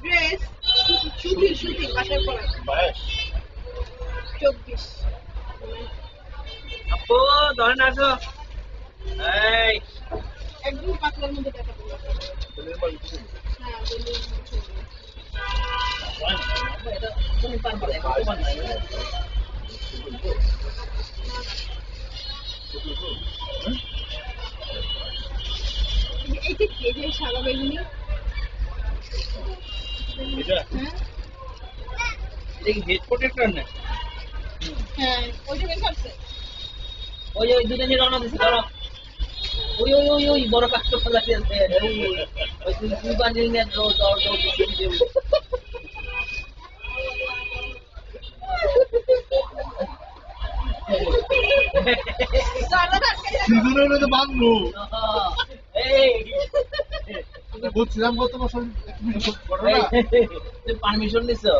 dress shooting shooting বাসায় পরা বয়স 24 আপু ধরেন আসো এই একদম পাতলার মধ্যে টাকা পড়বে ছেলের বাড়ি থেকে হ্যাঁ বলি এটা তুমি পারবে এখন তোমার নাই এইটা কি যে সাদা বেগুনি এটা হ্যাঁ এটা কি হেড প্রোটেক্টর না হ্যাঁ ওইটা বের করছে ওই ওই দুটো নিয়ে রওনা দিছি ধরো ওই ওই ওই ওই বড় কাজ করতে লাগছে ওই ওই দুই বান্ডিল নিয়ে দৌড় দৌড় দৌড় দিচ্ছে সিজনের মধ্যে বাঁধবো এই বলছিলাম গত বছর ঘটনা পারমিশন নিছো